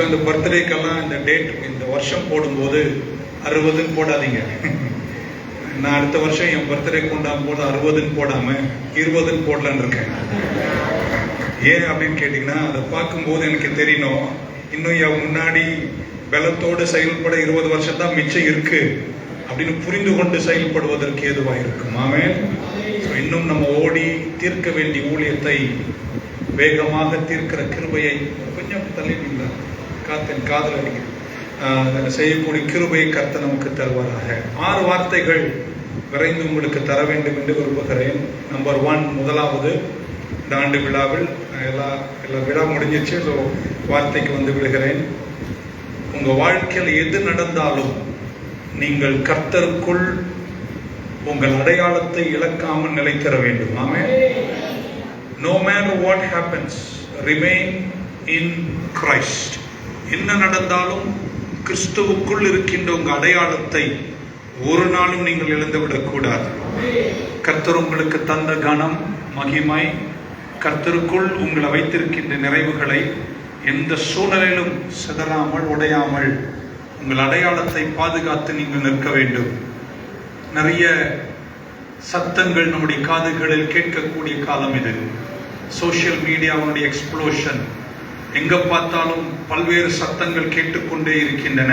இந்த பர்த்டேக்கெல்லாம் இந்த டேட் இந்த வருஷம் போடும்போது 60ன்னு போடாதீங்க. நான் அடுத்த வருஷம் என் பர்த்டே கொண்டாடும் போது 60ன்னு போடாம 20ன்னு போடலான்னு இருக்கேன். ஏன் அப்படின்னு கேட்டீங்கன்னா, அதை பார்க்கும்போது எனக்கு தெரியணும், இன்னும் என் முன்னாடி பலத்தோடு செயல்பட 20 வருஷம் தான் மிச்சம் இருக்கு அப்படின்னு புரிந்து கொண்டு செயல்படுவதற்கு ஏதுவாக இருக்கும். ஆமென். இன்னும் நம்ம ஓடி தீர்க்க வேண்டிய ஊழியத்தை வேகமாக தீர்க்கிற கிருபையை கொஞ்சம் தள்ளினீங்களா, காத்தின் காதல் அடிக்க செய்யக்கூடிய கிருபையை கர்த்தர் நமக்கு தருவாராக. 6 வார்த்தைகள் விரைந்து உங்களுக்கு தர வேண்டும் என்று விரும்புகிறேன். நம்பர் 1, முதலாவது, இந்த ஆண்டு விழாவில் எல்லா விழா முடிஞ்சிச்சு. ஸோ வார்த்தைக்கு வந்து விடுகிறேன். உங்க வாழ்க்கையில் எது நடந்தாலும் நீங்கள் கர்த்தருக்குள் உங்கள் அடையாளத்தை இழக்காமல் நிலைத்தர வேண்டும். ஆமென். No matter what happens, remain in Christ. என்ன நடந்தாலும் கிறிஸ்துவுக்குள் இருக்கின்ற உங்க அடையாளத்தை ஒரு நாளும் நீங்கள் இழந்துவிடக் கூடாது. கர்த்தர் உங்களுக்கு தந்த கனம், மகிமை, கர்த்தருக்குள் உங்களை வைத்திருக்கின்ற நிறைவுகளை எந்த சூழ்நிலையிலும் சிதறாமல் உடையாமல் உங்கள் அடையாளத்தை பாதுகாத்து நீங்கள் நிற்க வேண்டும். நிறைய சத்தங்கள் நம்முடைய காதுகளில் கேட்கக்கூடிய காலம் இது. சோசியல் மீடியாவுடைய எக்ஸ்ப்ளோஷன், எங்க பார்த்தாலும் பல்வேறு சத்தங்கள் கேட்டுக்கொண்டே இருக்கின்றன.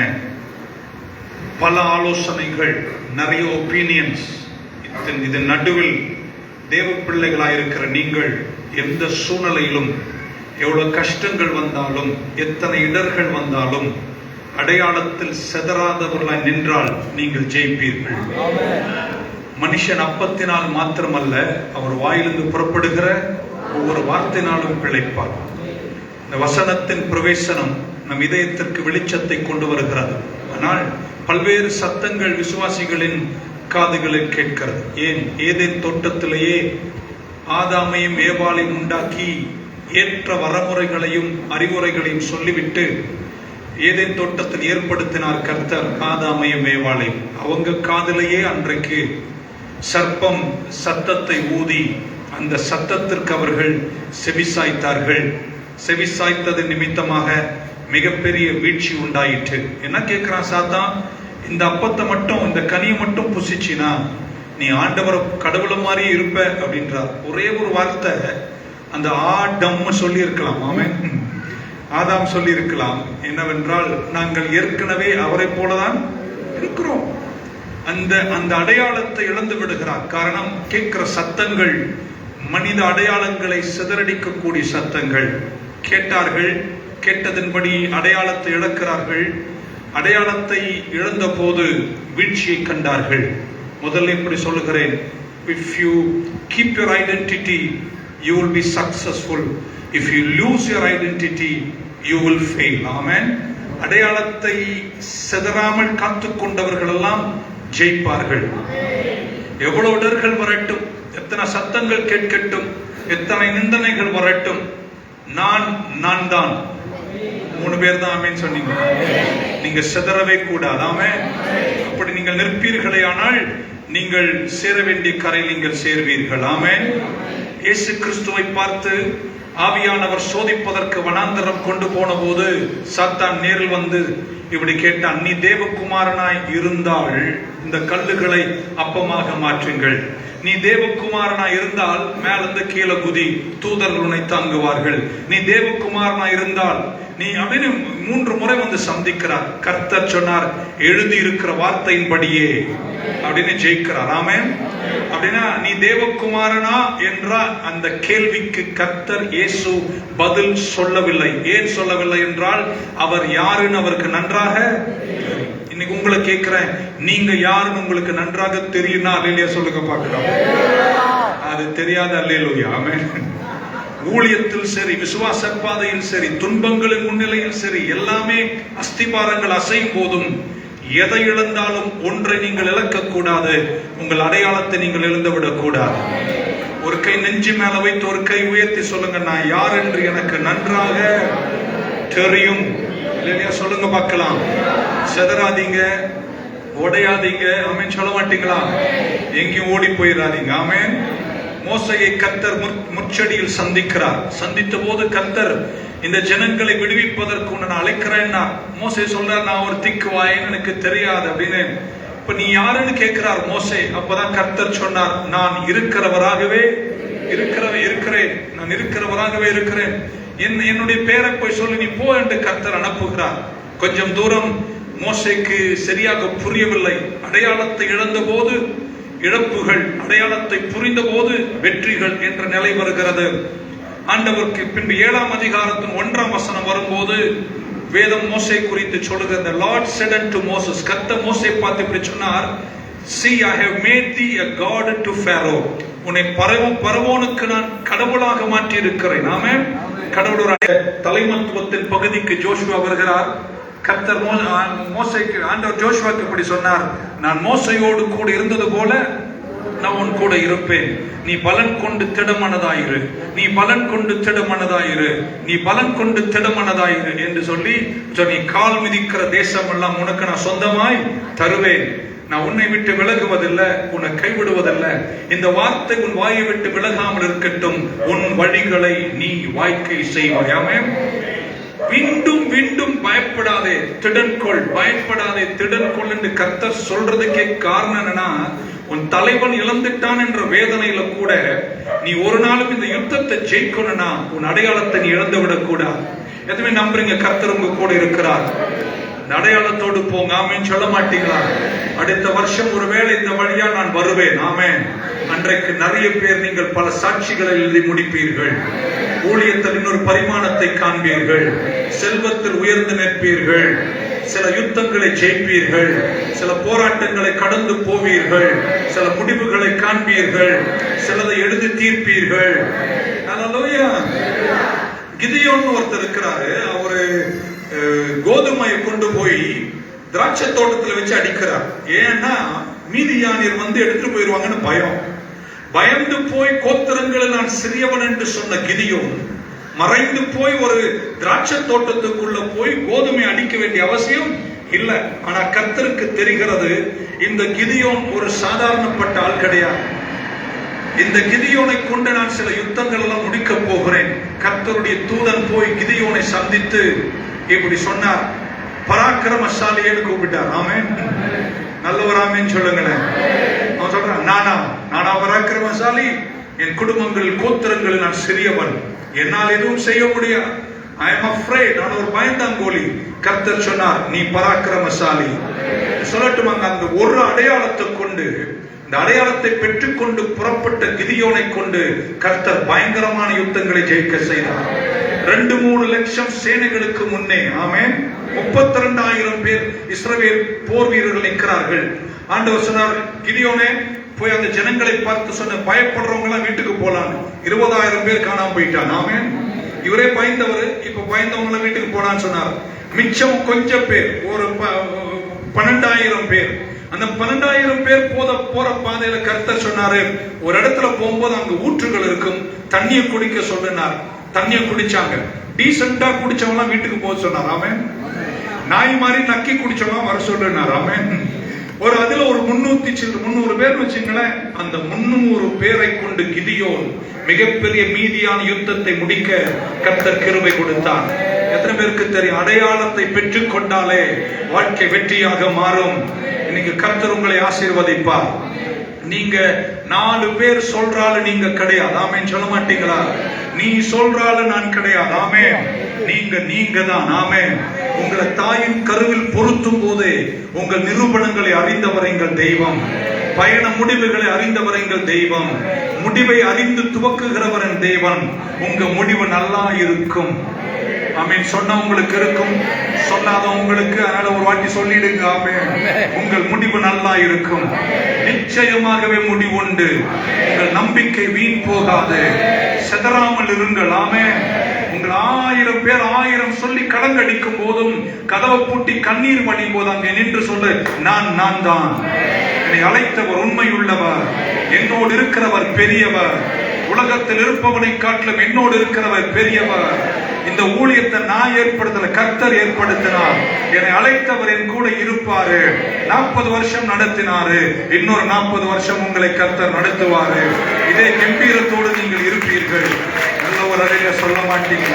பல ஆலோசனைகள், நிறைய ஒப்பீனியன்ஸ். இதன் நடுவில் தேவ பிள்ளைகளாயிருக்கிற நீங்கள் எந்த சூழ்நிலையிலும், எவ்வளவு கஷ்டங்கள் வந்தாலும், எத்தனை இடர்கள் வந்தாலும் அடையாளத்தில் செதறாதவர்களாய் நின்றால் நீங்கள் ஜெயிப்பீர்கள். மனுஷன் அப்பத்தினால் மாத்திரமல்ல, அவர் வாயிலிருந்து புறப்படுகிற ஒவ்வொரு வார்த்தையினாலும் பிழைப்பார். இந்த வசனத்தின் பிரவேசனம் நம் இதயத்திற்கு வெளிச்சத்தை கொண்டு வருகிறது. ஆனால் பல்வேறு சத்தங்கள் விசுவாசிகளின் காதுகளில் கேட்கிறது. ஏன்? ஏதேன் தோட்டத்திலேயே ஆதாமையும் ஏவாளையும் உண்டாக்கி ஏற்ற வரமுறைகளையும் அறிவுரைகளையும் சொல்லிவிட்டு ஏதேன் தோட்டத்தில் ஏற்படுத்தினார் கர்த்தர் ஆதாமையும் ஏவாளையும். அவங்க காதிலேயே அன்றைக்கு சர்ப்பம் சத்தத்தை ஊதி அந்த சத்தத்திற்கு அவர்கள் செவிசாய்த்தார்கள். செவிசாய்த்தது நிமித்தமாக மிகப்பெரிய வீழ்ச்சி உண்டாயிற்று. என்ன கேட்கிறான் சாத்தான்? இந்த அப்பத்தை மட்டும், இந்த கனியை மட்டும் புசிச்சினா நீ ஆண்டவர் கடவுளை மாதிரி இருப்ப அப்படின்றார். ஒரே ஒரு வார்த்தை அந்த ஆடம் சொல்லி இருக்கலாம். ஆமென். ஆதாம் சொல்லி இருக்கலாம். என்னவென்றால், நாங்கள் ஏற்கனவே அவரை போலதான் இருக்கிறோம். அந்த அடையாளத்தை இழந்து விடுகிறார். காரணம், கேட்கிற சத்தங்கள் மனித அடையாளங்களை சிதறடிக்கக்கூடிய சத்தங்கள். கேட்டார்கள், கேட்டதன்படி அடையாளத்தை இழக்கிறார்கள். அடையாளத்தை இழந்த போது வீழ்ச்சியை கண்டார்கள். முதல்ல இப்படி சொல்லுகிறேன், if you keep your identity you will be successful. If you lose your identity you will fail. Amen. அடையாளத்தை சிதறாமல் காத்துக் கொண்டவர்கள் எல்லாம் ஜெயிப்பார்கள். எவ்வளவு இடர்கள் வரட்டும், எத்தனை சத்தங்கள் கேட்கட்டும், எத்தனை நிந்தனைகள் வரட்டும், நான் தான். 3 பேர் தான் ஆமென் சொன்னீங்க. நீங்க சிதறவே கூடாது. ஆமென். அப்படி நீங்கள் நிற்பீர்களே ஆனால் நீங்கள் சேர வேண்டிய கரையில் நீங்கள் சேர்வீர்கள். ஆமென். இயேசு கிறிஸ்துவை பார்த்து ஆவியானவர் சோதிப்பதற்கு வனாந்தரம் கொண்டு போன போது சாத்தான் நேரில் வந்து இப்படி கேட்டான், நீ தேவகுமாரனாய் இருந்தால் இந்த கல்லுகளை அப்பமாக மாற்றுங்கள். நீ தேவகுமாரனாய் இருந்தால் மேலிருந்து கீழே குதி, தூதர்கள் உன்னை தாங்குவார்கள். நீ தேவகுமாரனாய் இருந்தால் நீ அப்படின்னு 3 முறை வந்து சந்திக்கிறார். கர்த்தர் சொன்னார், எழுதி இருக்கிற வார்த்தையின்படியே அப்படின்னு ஜெயிக்கிறார். ஆமென். அப்படின்னா நீ தேவகுமாரனா என்ற அந்த கேள்விக்கு கர்த்தர் இயேசு பதில் சொல்லவில்லை. ஏன் சொல்லவில்லை என்றால், அவர் யாருன்னு அவருக்கு நன்றாக. இன்னைக்கு உங்களை கேட்கிறேன், நீங்க யாருன்னு உங்களுக்கு நன்றாக தெரியும்னா அல்லேலூயா சொல்லுங்க பார்க்கலாம். அது தெரியாத அல்லேலூயா. ஆமென். ஊழியத்தில் சரி, விசுவாச பாதையில் சரி, துன்பங்களின் முன்னிலையில் சரி, எல்லாமே அஸ்திபாரங்கள் அசையும் போதும் எதை இழந்தாலும் ஒன்றை நீங்கள் இழக்கக்கூடாது. உங்கள் அடையாளத்தை நீங்கள் இழந்துவிடக் கூடாது. ஒரு கை நெஞ்சு மேல வைத்து ஒரு கை உயர்த்தி சொல்லுங்க, நான் யார் என்று எனக்கு நன்றாக தெரியும். இல்லையா? சொல்லுங்க பார்க்கலாம். செதறாதீங்க, உடையாதீங்க. ஆமென். சொல்ல மாட்டீங்களா? எங்கேயும் ஓடி போயிடாதீங்க. ஆமென். மோசையை கர்த்தர் முச்செடியில் சந்திக்கிறார். சந்தித்த போது கர்த்தர் இந்த ஜனங்களை விடுவிப்பதற்கு உன்னை நான் அழைக்கிறேன்னா மோசே சொல்றார், நான் ஒரு திக்குவாயன்னு எனக்கு தெரியாது அப்படின்னு. இப்ப நீ யாருன்னு கேட்கிறார் மோசே. அப்பதான் கர்த்தர் சொன்னார், நான் இருக்கிறவராகவே இருக்கிறேன், நான் இருக்கிறவராகவே இருக்கிறேன். என்னுடைய பேரை போய் சொல்லி நீ போ என்று கர்த்தர் அனுப்புகிறார். கொஞ்சம் தூரம் மோசேக்கு சரியாக புரியவில்லை. அடையாளத்தை இழந்த போது இழப்புகள், அடையாளத்தை புரிந்த போது வெற்றிகள் என்ற நிலை வருகிறது. ஆண்டவருக்கு பின்பு 7ஆம் அதிகாரத்தின் 1ஆம் வசனம் வரும்போது வேதம் மோசே குறித்து சொல்லுகிறது. Lord said unto Moses, கர்த்தர் மோசே பார்த்து இப்படி சொன்னார், See, I have made thee a god to Pharaoh. உன்னை பரவோனுக்கு நான் கடவுளாக மாற்றி இருக்கிறேன். ஆமென். கடவுளுடைய தலைமத்துவத்தின் பகுதிக்கு ஜோஷுவா வருகிறார். கர்த்தர் மோசேக்கு, ஆண்டவர் ஜோஷுவாக்கு இப்படி சொன்னார், நான் மோசையோடு கூட இருந்தது போல நான் உன் கூட இருப்பேன். நீ பலன் கொண்டு திடமனதாயிரு, நீ பலன் கொண்டு திடமனதாயிரு, நீ பலன் கொண்டு திடமனதாயிரு என்று சொல்லி நீ கால் மிதிக்கிற தேசம் எல்லாம் உனக்கு நான் சொந்தமாய் தருவேன். நான் உன்னை விட்டு விலகுவதில்லை, உன்னை கைவிடுவதில்லை. இந்த வார்த்தை உன் வாயை விட்டு விலகாமல் இருக்கட்டும். உன் வழிகளை நீ வாய்க்கை செய்வாயாமே. மீண்டும் மீண்டும் பயப்படாதே, திடன்கொள், பயப்படாதே, திடன்கொள் என்று கர்த்தர் சொல்றதுக்கே காரணம் என்னன்னா, உன் தலைவன் இழந்துட்டான் என்ற வேதனையில கூட நீ ஒரு நாளும் இந்த யுத்தத்தை ஜெயிக்கணும்னா உன் அடையாளத்தை நீ இழந்து விடக்கூடாது. எதுவுமே நம்புறீங்க, கர்த்தர் உங்க கூட இருக்கிறார். இந்த அடையாளத்தோடு போங்க. ஆமென் சொல்ல மாட்டீங்களா? அடுத்த வருஷம் ஒருவேளை இந்த வழியா நான் வருவேன். ஆமென். அன்றைக்கு நிறைய பேர் நீங்கள் பல சாட்சிகளை எழுதி முடிப்பீர்கள். ஊழியத்தில் இன்னொரு பரிமாணத்தை காண்பீர்கள். செல்வத்தில் உயர்ந்து நிற்பீர்கள். சில யுத்தங்களை ஜெயிப்பீர்கள். சில போராட்டங்களை கடந்து போவீர்கள். சில முடிவுகளை காண்பீர்கள். சிலதை எழுதி தீர்ப்பீர்கள். ஹல்லேலூயா. கிதியோன் ஒருத்தர் இருக்கிறாரு. அவரு கோதுமையை கொண்டு போய் திராட்சை தோட்டத்தில் வச்சு அடிக்கிறார். ஏன்னா மீதியானியர் வந்து எடுத்துட்டு போயிருவாங்கன்னு பயந்து போய் கோத்திரங்களில் நான் சிறியவன் என்று சொன்ன கிதியோன் மறைந்து போய் ஒரு திராட்சை தோட்டத்துக்குள்ள போய் கோதுமை அடிக்க வேண்டிய அவசியம் இல்லை. ஆனா கர்த்தருக்கு தெரிகிறது, இந்த கிதியோன் ஒரு சாதாரணப்பட்ட ஆள் கிடையாது. இந்த கிதியோனை கொண்டு நான் சில யுத்தங்கள் எல்லாம் முடிக்க போகிறேன். கர்த்தருடைய தூதன் போய் கிதியோனை சந்தித்து இப்படி சொன்னார், பராக்கிரமசாலின்னு கூப்பிட்டார். ஆமென். நல்லவர் ஆமென் சொல்லுங்களேன். அவன் சொல்றான், நானா பராக்கிரமசாலி, என் குடும்பங்கள் கோத்திரங்கள் நான் சிறியவன், என்னால் எதுவும் செய்ய முடியாது. I am afraid. நான் ஒரு பயந்தாங்கோலி. கர்த்தர் சொன்னார், நீ பராக்கிரமசாலி. சொல்லட்டுமாங்க, அந்த ஒரு அடையாளத்தை கொண்டு, இந்த அடையாளத்தை பெற்றுக்கொண்டு புறப்பட்ட கிதியோனை கொண்டு கர்த்தர் பயங்கரமான யுத்தங்களை ஜெயிக்க செய்தார். 2-3 லட்சம் சேனைகளுக்கு முன்னே, ஆமென், 32,000 பேர் இஸ்ரவேல் போர் வீரர்கள் நிற்கிறார்கள். ஆண்டவர் சொன்னார், கிதியோனே போய் அந்த ஜனங்களை பார்த்து சொன்ன, பயப்படுறவங்க எல்லாம் வீட்டுக்கு போலாம். 20,000 பேர் காணாம போயிட்டான். ஆமென். இவரே பயந்தவர், இப்ப பயந்தவங்க எல்லாம் வீட்டுக்கு போனான்னு சொன்னார். மிச்சம் கொஞ்சம் பேர், ஒரு 12,000 பேர். அந்த 12,000 பேர் போற பாதையில கர்த்தர் சொன்னாரு, ஒரு இடத்துல போகும்போது அங்க ஊற்றுகள் இருக்கும், தண்ணியை குடிக்க சொன்னார். தண்ணியை குடிச்சாங்க. டீசெண்டா குடிச்சவங்க வீட்டுக்கு போக சொன்னார். ஆமென். நாய் மாதிரி நக்கி குடிச்சவங்க வர சொல்றார். ஆமென். அதுல ஒரு 300 பேர் வச்சுங்களேன். அந்த 300 பேரை கொண்டு கிதியோன் மிகப்பெரிய மீதியான யுத்தத்தை முடிக்க கர்த்தர் கிருபை கொடுத்தார். எத்தனை பேருக்கு தெரியும், அடையாளத்தை பெற்றுக் கொண்டாலே வாழ்க்கை வெற்றியாக மாறும். இன்னைக்கு கர்த்தர் உங்களை ஆசீர்வதிப்பார். நீங்க 4 பேர் சொல்றாலும் நீங்க கிடையாது. ஆமென் சொல்ல மாட்டீங்களா? நீ சொல்றாலும் நான் கிடையாது. ஆமென். நீங்க தான். ஆமென். உங்களை தாயின் கருவில் பொருத்தும் போதே உங்கள் நிரூபணங்களை அறிந்தவர் எங்கள் தெய்வம். பயண முடிவுகளை அறிந்தவர் எங்கள் தெய்வம். முடிவை அறிந்து துவக்குகிறவர் என் தேவன். உங்க முடிவு நல்லா இருக்கும். ஆமென். சொன்ன உங்களுக்கு இருக்கும், சொல்லாத உங்களுக்கு. அதனால ஒரு வாட்டி சொல்லிடுங்க. ஆமென். உங்கள் முடிவு நல்லா இருக்கும். நிச்சயமாகவே முடிவு உண்டு. உங்கள் நம்பிக்கை வீண் போகாது. செதறாமல் இருங்கள். ஆமென். உங்கள் 1000 பேர் 1000 சொல்லி கடங்கடிக்கும் போதும், கதவை பூட்டி கண்ணீர் வடியும் போது அங்கே நின்று சொல்ல, நான் தான். என்னை அழைத்தவர் உண்மையுள்ளவர், என்னோடு இருக்கிறவர் பெரியவர். உலகத்தில் இருப்பவனை காட்டிலும் என்னோடு இருக்கிறவர் பெரியவர். இந்த ஊழியத்தை நான் ஏற்படுத்தல, கர்த்தர் ஏற்படுத்தினார். என்னை அழைத்தவர் என் கூட இருப்பாரு. 40 வருஷம் நடத்தினாரு, இன்னொரு 40 வருஷம் உங்களை கர்த்தர் நடத்துவாரு. இதே கம்பீரத்தோடு நீங்கள் இருப்பீர்கள். நல்ல ஒரு அறையில சொல்ல மாட்டீங்க.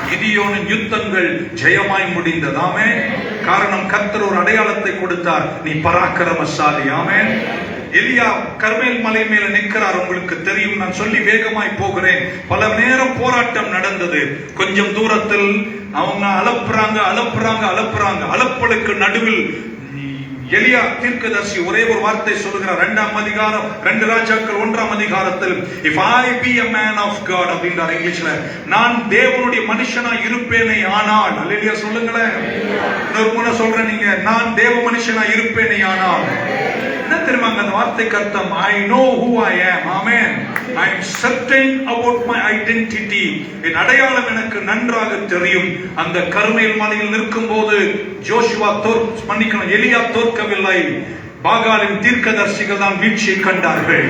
கிதியோனின் யுத்தங்கள் ஜெயமாய் முடிந்தது. ஆமென். காரணம் கர்த்தர் ஒரு அடையாளத்தை கொடுத்தார், நீ பராக்கிரமசாலி. ஆமென். எலியா கர்மேல் மலை மேல நிற்கிறார், உங்களுக்கு தெரியும். நான் சொல்லி வேகமாய் போகிறேன். பல நேரம் போராட்டம் நடந்தது. கொஞ்சம் தூரத்தில் அவங்க அலப்புறாங்க. அலப்பலுக்கு நடுவில் எலியா தீர்க்கதரிசி ஒரே ஒரு வார்த்தை சொல்லுகிறார். 2ஆம் அதிகாரம் 2 ராஜாக்கள் 1ஆம் அதிகாரத்தில், if I be a man of God அப்படின்றார் இங்கிலீஷ்ல. நான் தேவனுடைய மனுஷனா இருப்பேனே ஆனால், அல்லேலூயா சொல்லுங்களேன். இன்னொரு முறை சொல்றேன், நீங்க நான் தேவ மனுஷனா இருப்பேனே ஆனால் என்ன தெரியுமாங்க அந்த வார்த்தைக்கு அர்த்தம்? I know who I am. Amen. I am certain about my identity. என் அடையாளம் எனக்கு நன்றாக தெரியும். அந்த கர்மேல் மலையில் நிற்கும் போது எலியா தோற்கவில்லை. பாகாலின் தீர்க்கதரிசிகள் தான் வீழ்ச்சியை கண்டார்கள்.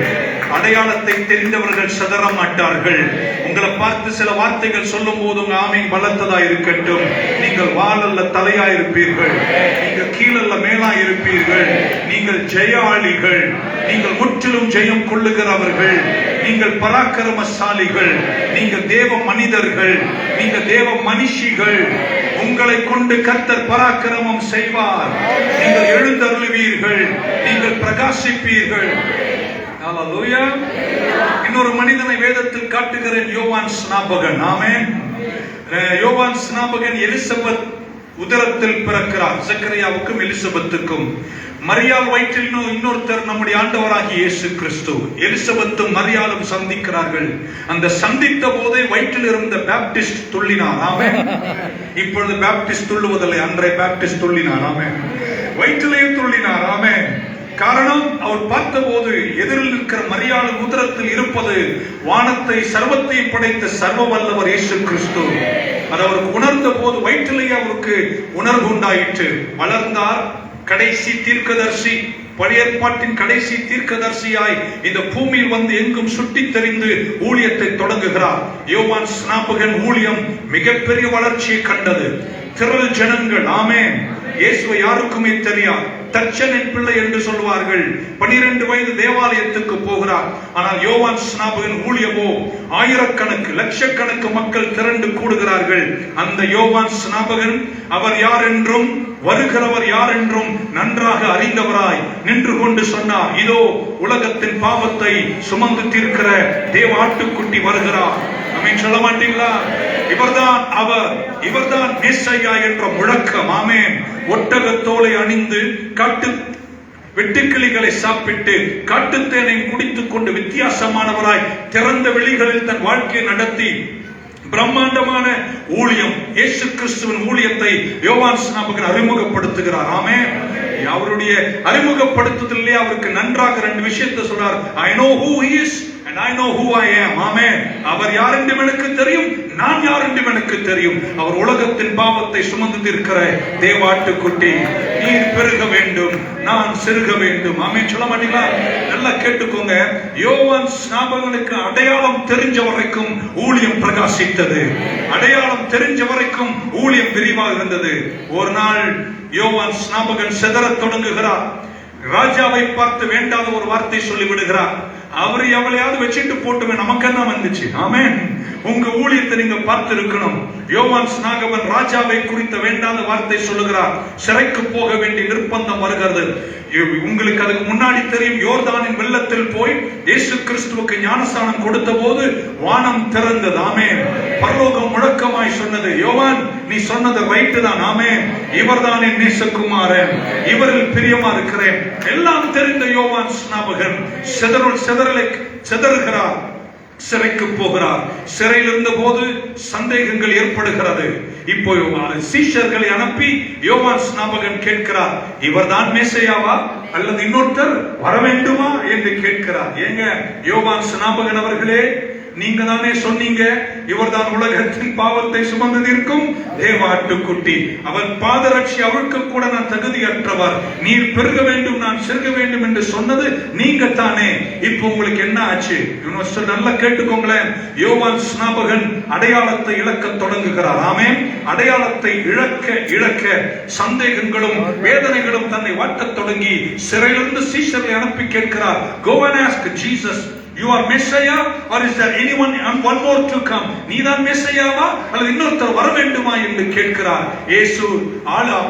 அடையாளத்தை தெரிந்தவர்கள் சதற மாட்டார்கள். உங்களை பார்த்து சில வார்த்தைகள் சொல்லும் போது உங்க ஆமீன் பலத்ததா இருக்கட்டும். நீங்கள் வாளல்ல தலையா இருப்பீர்கள், நீங்கள் கீழல்ல மேலா இருப்பீர்கள். நீங்கள் ஜெயாளிகள், நீங்கள் முற்றிலும் ஜெயம் கொள்ளுகிறவர்கள், நீங்கள் பராக்கிரமசாலிகள், நீங்கள் தேவ மனிதர்கள், நீங்கள் தேவ மனுஷிகள். உங்களை கொண்டு கர்த்தர் பராக்கிரமம் செய்வார். நீங்கள் எழுந்தருளுவீர்கள், நீங்கள் பிரகாசிப்பீர்கள். ஹல்லேலூயா. இன்னொரு மனிதனை வேதத்தில் காட்டுகிறேன், யோவான் ஸ்நாபகன். ஆமென். யோவான் ஸ்நாபகன் எலிசபெத் உதரத்தில் பிறக்கிறார். சக்கரியாவுக்கும் எலிசபெத்துக்கும். மரியாள் வயிற்றில் இன்னொருத்தர் நம்முடைய ஆண்டவராகிய இயேசு கிறிஸ்து. எலிசபெத்தும் மரியாளும் சந்திக்கிறார்கள். அந்த சந்தித்த போதே வயிற்றில் இருந்த பாப்டிஸ்ட் துள்ளினார். ஆமென். இப்பொழுது பாப்டிஸ்ட் துள்ளுவதில்லை, அன்றைய பாப்டிஸ்ட் துள்ளினார். ஆமென். வயிற்றிலேயே துள்ளினார். ஆமென். காரணம், அவர் பார்த்தபோது எதிரில் இருக்கிற மரியாளின் உதரத்தில் இருப்பது வானத்தை சர்வத்தையும் படைத்த சர்வ வல்லவர் இயேசு கிறிஸ்து. அது அவருக்கு உணர்ந்த போது வயிற்றிலேயே அவருக்கு உணர்வு உண்டாயிற்று. வளர்ந்தார். கடைசி தீர்க்கதரிசி, பழைய ஏற்பாட்டின் கடைசி தீர்க்கதரிசியாய் இந்த பூமியில் வந்து எங்கும் சுட்டி தெரிந்து ஊழியத்தை தொடங்குகிறார். யோவான் ஸ்நாபகன் ஊழியம் மிகப்பெரிய வளர்ச்சியை கண்டது. திரள் ஜனங்கள். ஆமென். இயேசுவை யாருக்குமே தெரியாது. தச்சனின் பிள்ளை என்று சொல்வார்கள். 12 வயது தேவாலயத்துக்கு போகிறார். ஆனால் யோவான் ஸ்நாபகன் ஊழியமோ ஆயிரக்கணக்கு லட்சக்கணக்கு மக்கள் திரண்டு கூடுகிறார்கள். அந்த யோவான் ஸ்நாபகன் அவர் யார் என்றும் வருகிறவர் யார் என்றும் நன்றாக அறிந்தவராய் நின்று கொண்டு சொன்னார், இதோ உலகத்தின் பாவத்தை சுமந்து தீர்க்கிற தேவ ஆட்டுக்குட்டி வருகிறார். ஆமென். சொல்ல மாட்டீங்களா? இவர்தான் மேசையா என்ற முழக்கம். ஆமென். ஒட்டகத்தோலை அணிந்து காட்டு வெட்டுக்கிளிகளை சாப்பிட்டு காட்டுத்தேனை குடித்துக் கொண்டு வித்தியாசமானவராய் திறந்த வெளிகளில் தன் வாழ்க்கையை நடத்தி பிரம்மாண்டமான ஊழியம், இயேசு கிறிஸ்துவின் ஊழியத்தை யோவான் ஸ்நாபகன் அறிமுகப்படுத்துகிறார். ஆமென். அவருடைய அறிமுகப்படுத்துதலே அவருக்கு நன்றாக 2 விஷயத்தை சொல்றார். I know who he is and I know who I am. ஆமென். அவர் யார் என்று எனக்கு தெரியும், நான் யார் என்று எனக்கு தெரியும். அவர் உலகத்தின் பாவத்தை சுமந்து தீர்க்கிற தேவாட்டுக்குட்டி. நீர் பெருக வேண்டும், நான் சிறுக வேண்டும். ஆமென். சொல்ல மாட்டீங்களா? நல்லா கேட்டுக்கோங்க. யோவான் ஸ்நாபகனுக்கு அடையாளம் தெரிஞ்ச வரைக்கும் ஊழியம் பிரகாசித்தது. அடையாளம் தெரிஞ்ச வரைக்கும் ஊழியம் விரிவாக இருந்தது. ஒரு நாள் யோவான் ஸ்நாபகன் சிதற தொடங்குகிறார். ராஜாவை பார்த்து வேண்டாத ஒரு வார்த்தை சொல்லி விடுகிறார். அவரை எவளையாவது வச்சுட்டு போட்டுமே, நமக்கு என்ன வந்துச்சு? ஆமென். உங்க ஊழியத்தை நீங்க பார்த்து இருக்கணும். யோவான் ஸ்நாபகன் ராஜாவை குறித்த வேண்டாத வார்த்தை சொல்லுகிறார். சிறைக்கு போக வேண்டிய நிர்பந்தம் வருகிறது. உங்களுக்கு அதுக்கு முன்னாடி தெரியும், யோர்தானின் வெள்ளத்தில் போய் இயேசு கிறிஸ்துவுக்கு ஞானஸ்நானம் கொடுத்த போது வானம் திறந்தது. ஆமென். பரலோகம் முழக்கமாய் சொன்னது, யோவான் நீ சொன்னது ரைட்டு தான். ஆமென். இவர்தான் என் நேசகுமாரன், இவரில் பிரியமா இருக்கிறேன். எல்லாம் தெரிந்த யோவான் ஸ்நாபகன் சிதறுகிறார். சிறைக்கு போகிறார். சிறையில் இருந்த போது சந்தேகங்கள் ஏற்படுகிறது. இப்போ சீஷர்களை அனுப்பி யோவான் ஸ்நாபகன் கேட்கிறார், இவர்தான் மேசையாவா அல்லது இன்னொருத்தர் வர வேண்டுமா என்று கேட்கிறார். ஏங்க யோவான் ஸ்நாபகன் அவர்களே, நீங்க தானே சொன்னீங்க இவர்தான் உலகத்தின் பாவத்தை சுமந்து தீர்க்கும் தேவாட்டுக்குட்டி. அவர் பாதரட்சி அவிழ்க்க கூட நான் தகுதியற்றவர். நீர் பெருக வேண்டும், நான் சிறுக வேண்டும் என்று சொன்னது நீங்க தானே. இப்போ உங்களுக்கு என்ன ஆச்சு? நல்லா கேட்டுக்கோங்களேன். யோவான் ஸ்நாபகன் அடையாளத்தை இழக்க தொடங்குகிறார். ஆமென். அடையாளத்தை இழக்க சந்தேகங்களும் வேதனைகளும் தன்னை வாட்டத் தொடங்கி சிறையிலிருந்து சீஷர்களை அனுப்பி கேட்கிறார், Go and ask Jesus You are Messiah or is there anyone one more to come? நீதான் மெஸ்ஸையாவா அல்லது இன்னொருத்தர் வர வேண்டுமா என்று கேட்கிறார். இயேசு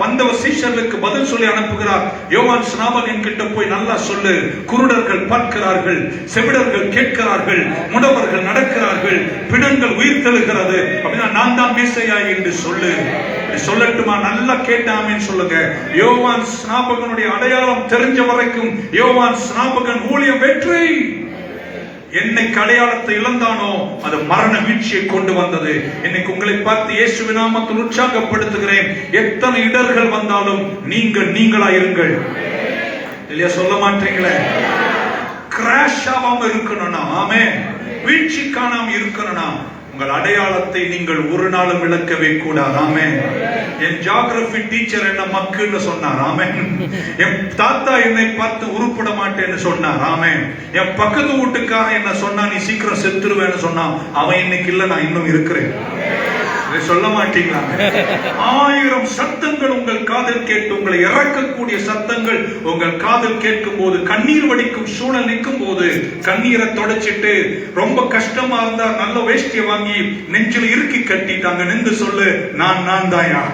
வந்த சீஷர்களுக்கு பதில் சொல்லி அனுப்புகிறார். யோவான் ஸ்நாபகன் கிட்ட போய் நல்லா சொல்லு, குருடர்கள் பார்க்கிறார்கள், செவிடர்கள் கேட்கிறார்கள், முடவர்கள் நடக்கிறார்கள், பிணங்கள் உயிர் தெழுகிறது, அப்படின்னா நான் தான் மெஸ்ஸையா என்று சொல்லு. சொல்லட்டுமா? நல்லா கேட்டாமேன்னு சொல்லுங்க. யோவான் ஸ்நாபகனுடைய அடையாளம் தெரிஞ்ச வரைக்கும் யோவான் ஸ்நாபகன் ஊழியம் வெற்றி. என்னைக்கு அடையாளத்தை இழந்தானோ அது மரண வீழ்ச்சியை கொண்டு வந்தது. இன்னைக்கு உங்களை பார்த்து இயேசுவின் நாமத்தில் உற்சாகப்படுத்துகிறேன். எத்தனை இடர்கள் வந்தாலும் நீங்களா இருங்கள். இல்லையா? சொல்ல மாட்டீங்களே? கிராஷ் ஆகாம இருக்கணும்னா, ஆமென், வீழ்ச்சி காணாம இருக்கணும்னா உங்கள் அடையாளத்தை நீங்கள் ஒரு நாளும் இழக்கவே கூடாது. ஆமென். என் ஜியோகிராபி டீச்சர் என்ன மக்குன்னு சொன்னார். ஆமென். என் தாத்தா என்னை பார்த்து உருப்பட மாட்டேன்னு சொன்னார். ஆமென். என் பக்கத்து வீட்டுக்காரன் என்ன சொன்னா நீ சீக்கிரம் செத்துருவேன்னு சொன்னான். அவன் இன்னைக்கு இல்ல, நான் இன்னும் இருக்கிறேன். சொல்ல மாட்டீங்களா? 1000 சத்தங்கள் உங்கள் காதில் கேட்டு உங்களை இறக்கக்கூடிய சத்தங்கள் உங்கள் காதில் கேட்கும் போது, கண்ணீர் வடிக்கும் சூழல் நிற்கும் போது கண்ணீரை தொடச்சிட்டு ரொம்ப கஷ்டமா இருந்தா நல்ல வேஷ்டியை வாங்கி நெஞ்சில் இறுக்கி கட்டிட்டாங்க. நின்று சொல்லு, நான் தாயா,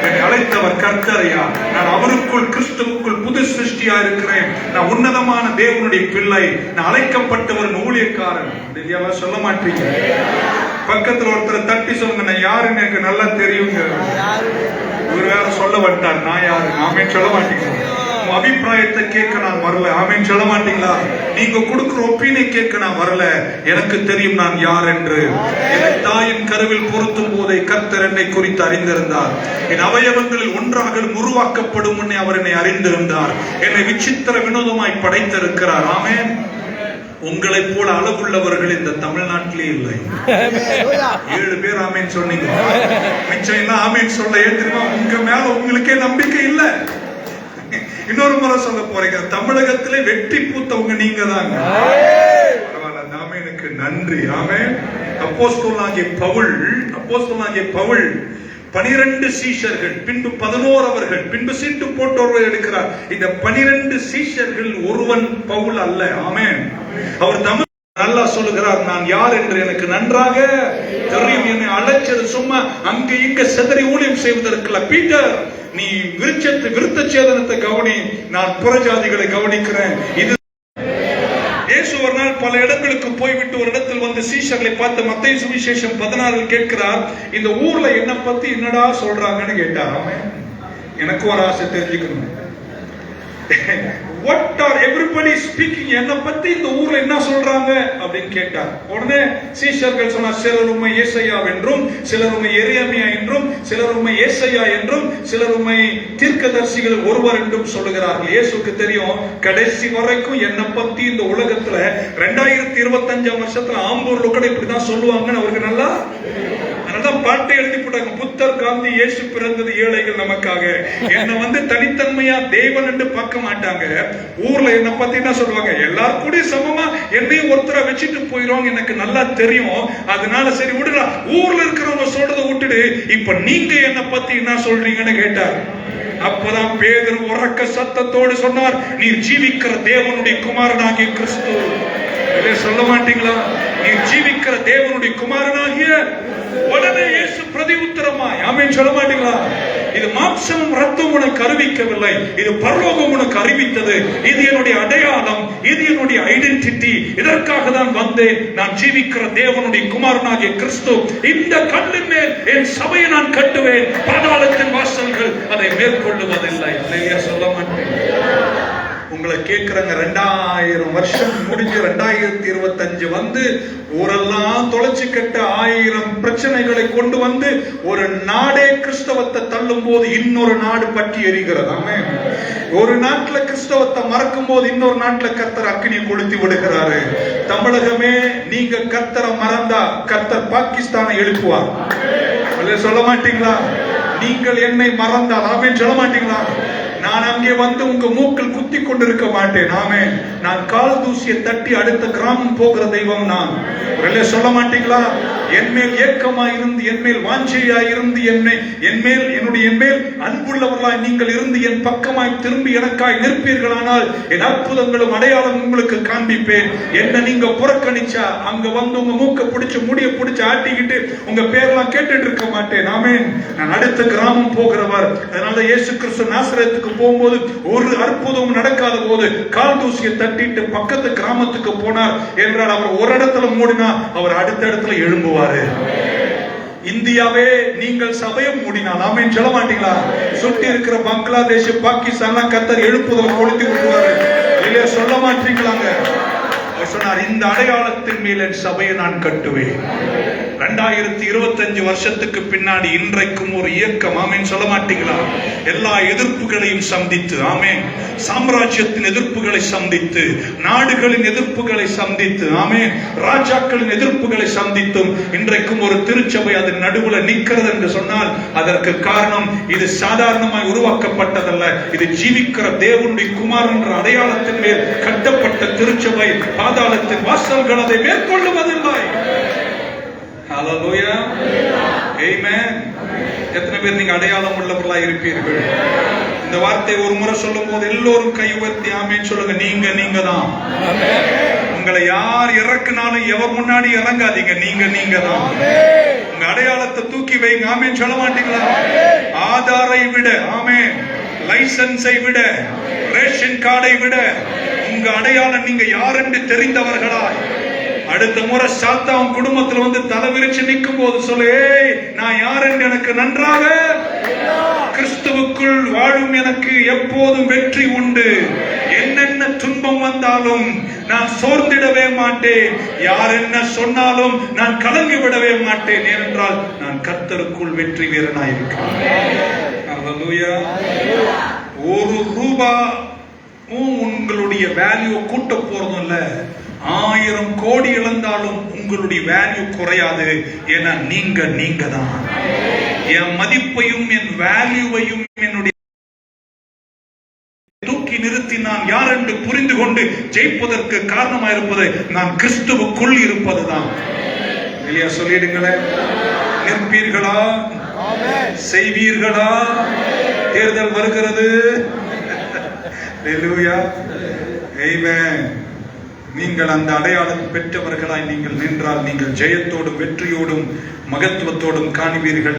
என்னை அழைத்தவர் கர்த்தரையா, நான் அவருக்குள் கிறிஸ்துவுக்குள் புது சிருஷ்டியா இருக்கிறேன், நான் உன்னதமான தேவனுடைய பிள்ளை, நான் அழைக்கப்பட்டவர் ஊழியக்காரன். சொல்ல மாட்டீங்க? பக்கத்துல ஒருத்தர் தட்டி சொல்லுங்க, நான் யாருன்னு எனக்கு நல்லா தெரியுங்க. ஒரு வேற சொல்ல வந்துட்டார், நான் யாரு? ஆமென் சொல்ல மாட்டீங்களா? உங்க அபிப்பிராயத்தை கேட்க நான் வரல. ஆமென் சொல்ல மாட்டீங்களா? நீங்க கொடுக்கிற ஒப்பீனியன் கேட்க நான் வரல. எனக்கு தெரியும் நான் யார் என்று. என்னை தாயின் கருவில் பொருத்தும் போதே கர்த்தர் என்னை குறித்து அறிந்திருந்தார். என் அவயவங்களில் ஒன்றாக உருவாக்கப்படும் முன்னே அவர் என்னை அறிந்திருந்தார். என்னை விசித்திர வினோதமாய் படைத்திருக்கிறார். ஆமென். உங்களை போல அளவுள்ளவர்கள் இந்த தமிழ்நாட்டிலே இல்லை. 7 பேர் ஆமேன் சொன்னீங்க. மிச்சம் எல்லாம் ஆமேன் சொல்ல ஏற்றுமா? உங்க மேல உங்களுக்கே நம்பிக்கை இல்ல. இன்னொரு முறை சொல்ல போறீங்க, தமிழகத்திலே வெற்றி பூத்தவங்க நீங்க தாங்க. பரவாயில்ல, அந்த ஆமேனுக்கு நன்றி. ஆமேன். அப்போஸ்தலனாகிய பவுல் 12 சீஷர்கள், பின்பு 11 அவர்கள், பின்பு சீட்டு போட்டோர் எடுக்கிறார். இந்த 12 சீஷர்கள் ஒருவன் பவுல் அல்ல. ஆமென். அவர் தமிழ் நல்லா சொல்லுகிறார், நான் யார் என்று எனக்கு நன்றாக தெரியும். என்னை அழைச்சது சும்மா அங்க இங்க செதறி ஊழியம் செய்வதற்குள்ள. பீட்டர், நீ விருத்த சேதனத்தை கவனி, நான் புறஜாதிகளை கவனிக்கிறேன். இது இயேசு ஒரு நாள் பல இடங்களுக்கு போய்விட்டு ஒரு இடத்தில் வந்து சீஷர்களை பார்த்து மத்தேயு சுவிசேஷம் 16 கேட்கிறார், இந்த ஊர்ல என்ன பத்தி என்னடா சொல்றாங்கன்னு கேட்டார். ஆமென். எனக்கு ஒரு ஆசை தெரிஞ்சுக்கணும். What are everybody speaking? என்ன பத்தி இந்த ஊர்ல என்ன சொல்றாங்க அப்படின்னு கேட்டார். உடனே சீஷர்கள் சொன்னார், சிலர் உம்மை ஏசாயா என்றும், சிலர் உம்மை எரேமியா என்றும், சிலர் உம்மை ஏசாயா என்றும், சிலர் உம்மை தீர்க்கதரிசிகள் ஒருவர் என்றும் சொல்லுகிறார்கள். இயேசுக்கு தெரியும், கடைசி வரைக்கும் என்ன பத்தி இந்த உலகத்துல 2025 வருஷத்துல ஆம்பூர்ல கூட இப்படிதான் சொல்லுவாங்கன்னு அவருக்கு நல்லா அதனாலதான் பாட்டை எழுதி போட்டாங்க, புத்தர் காந்தி இயேசு பிறந்தது ஏழைகள் நமக்காக. என்ன தனித்தன்மையா தேவன் என்று பார்க்க மாட்டாங்க. ஊர்ல என்ன பத்தி என்ன சொல்லுவாங்க, எல்லாரும் கூட சமமா என்னையும் ஒருத்தரை வச்சுட்டு போயிடுவாங்க, எனக்கு நல்லா தெரியும். அதனால சரி விடுடா, ஊர்ல இருக்கிறவங்க சொல்றதை விட்டுடு, இப்ப நீங்க என்ன பத்தி என்ன சொல்றீங்கன்னு கேட்டார். அப்பதான் பேதுரு உரக்க சத்தத்தோடு சொன்னார், நீர் ஜீவிக்கிற தேவனுடைய குமாரனாகிய கிறிஸ்து. சொல்ல மாட்டீங்களா? நீர் ஜீவிக்கிற தேவனுடைய குமாரனாகிய. உடனே இயேசு பிரதி உத்தரமாய், ஆமென் சொல்ல மாட்டீங்களா? இது மாம்சமும் ரத்தமும் உனக்கு அறிவிக்கவில்லை, இது பரலோகம் உனக்கு அறிவித்தது. இது என்னுடைய அடையாளம், இது என்னுடைய ஐடென்டிட்டி. இதற்காக தான் வந்தேன். நான் ஜீவிக்கிற தேவனுடைய குமாரனாகிய கிறிஸ்து. இந்த கல்லின் மேல் என் சபையை நான் கட்டுவேன், பாதாளத்தின் வாசல்கள் அதை மேற்கொள்ளுவதில்லை. அல்லேலூயா சொல்ல மாட்டேன். உங்களை கேட்கிறங்க, 2000 வருஷம் முடிஞ்சு 2025 வந்து ஊரெல்லாம் தொலைச்சு கட்ட 1000 பிரச்சனைகளை கொண்டு வந்து ஒரு நாடே கிறிஸ்தவத்தை தள்ளும் போது இன்னொரு நாடு பற்றி எரிகிறது. ஆமென். ஒரு நாட்டுல கிறிஸ்தவத்தை மறக்கும் போது இன்னொரு நாட்டுல கர்த்தர் அக்கினி கொளுத்தி விடுகிறாரு. தமிழகமே, நீங்க கர்த்தரை மறந்தா கர்த்தர் பாகிஸ்தானை எழுப்புவார். சொல்ல மாட்டீங்களா? நீங்கள் என்னை மறந்தால், ஆமென் சொல்ல மாட்டீங்களா? நான் அங்கே வந்து உங்க மூக்கில் குத்தி கொண்டிருக்க மாட்டேன். ஆமென். நான் கால் தூசியை தட்டி அடுத்த கிராமம் போகிற தெய்வம் நான். சொல்ல மாட்டீங்களா? என் மேல் ஏக்கமாய் இருந்து, என் மேல் வாஞ்சையாய் இருந்து, என் மேல் அன்புள்ளவர்களாய் நீங்கள் இருந்து என் பக்கமாய் திரும்பி எனக்காய் நிற்பீர்களானால் என் அற்புதங்களும் அடையாளம் உங்களுக்கு காண்பிப்பேன். என்ன நீங்க புறக்கணிச்சா அங்க வந்து உங்க மூக்க பிடிச்சு முடிய பிடிச்சு ஆட்டிக்கிட்டு உங்க பேரெல்லாம் கேட்டுட்டு இருக்க மாட்டேன். ஆமென். நான் அடுத்த கிராமம் போகிறவர். அதனால இயேசு கிறிஸ்து நாசரேத்துக்கு போகும்போது ஒரு அற்புதம் நடக்காத போது கால் தூசியை தட்டிட்டு பக்கத்து கிராமத்துக்கு போனார் என்றால் அவர் ஒரு இடத்துல மூடினா அவர் அடுத்த இடத்துல எழும்புவாரு. இந்தியாவே நீங்கள் சபையை மூடினால் ஆமென் சொல்ல மாட்டீங்களா? சுட்டி இருக்கிற பங்களாதேஷ் பாகிஸ்தான் கத்தர் எழுப்புதல் கொளுத்தி விடுவாரு. இல்லையா சொல்ல மாட்டீங்களாங்க? சொன்னார், இந்த அடையாளத்தின் மேல் என் சபையை நான் கட்டுவேன். 2025 வருஷத்துக்கு பின்னாடி இன்றைக்கும் ஒரு இயக்கம். ஆமென் சொல்ல மாட்டீங்களா? எல்லா எதிர்ப்புகளையும் சந்தித்து, ஆமென், சாம்ராஜ்யத்தின் எதிர்ப்புகளை சந்தித்து, நாடுகளின் எதிர்ப்புகளை சந்தித்து, ஆமென், ராஜாக்களின் எதிர்ப்புகளை சந்தித்தும் இன்றைக்கும் ஒரு திருச்சபை அதன் நடுவுல நிற்கிறது என்று சொன்னால் அதற்கு காரணம் இது சாதாரணமாய் உருவாக்கப்பட்டதல்ல. இது ஜீவிக்கிற தேவனுடைய குமாரன் என்ற அடையாளத்தின் மேல் கட்டப்பட்ட திருச்சபை. பாதாளத்தின் வாசல்கள் அதை மேற்கொள்ளுவதில்லை. ஹல்லேலூயா, ஆமென். எத்தனை பேர் நீங்க அடையாளம் உள்ளவர்களாய் இருப்பீர்கள்? இந்த வார்த்தை ஒரு முறை சொல்லும் போது எல்லோரும் கை உயர்த்தி ஆமென் சொல்லுங்க. நீங்க தான். உங்களை யார் இறக்குனாலும் எவர் முன்னாடி இறங்காதீங்க. நீங்க தான். உங்க அடையாளத்தை தூக்கி வைங்க. ஆமென் சொல்ல மாட்டீங்களா? ஆதாரை விட, ஆமென், லைசன்ஸை விட, ரேஷன் கார்டை விட உங்க அடையாளம் நீங்க யார் என்று தெரிந்தவர்களாய் அடுத்த முறை சாத்தான் குடும்பத்தில் வந்து தலை விரிச்சு நிற்கும் போது சொல்லு, நான் யார் என்று எனக்கு நன்றாக, கிறிஸ்துவுக்குள் வாழும் எனக்கு எப்போதும் வெற்றி உண்டு. என்னென்ன துன்பம் வந்தாலும் நான் சோர்ந்திடவே மாட்டேன். யார் என்ன சொன்னாலும் நான் கலங்கி விடவே மாட்டேன். ஏனென்றால் நான் கர்த்தருக்குள் வெற்றி வீரனாயிருக்கிறேன். ஹல்லேலூயா. ஒரு ரூபாய் உங்களுடைய வேல்யூ கூட்ட போறதும் இல்ல. 1000 கோடி இழந்தாலும் உங்களுடைய வேல்யூ குறையாது. ஏன்னா நீங்க தான். என் மதிப்பையும் என் வேல்யூவையும் என்னுடைய தூக்கி நிறுத்தி நான் யார் என்று புரிந்து கொண்டு ஜெயிப்பதற்கு காரணமாயிருப்பது நான் கிறிஸ்துவுக்குள் இருப்பதுதான். இல்லையா? சொல்லிடுங்களேன். நிற்பீர்களா? செய்வீர்களா? தேர்தல் வருகிறது. ஹல்லேலூயா, ஆமென். நீங்கள் அந்த அடையாளம் பெற்றவர்களாய் நீங்கள் நின்றால் நீங்கள் ஜெயத்தோடும் வெற்றியோடும் மகத்துவத்தோடும் காணுவீர்கள்.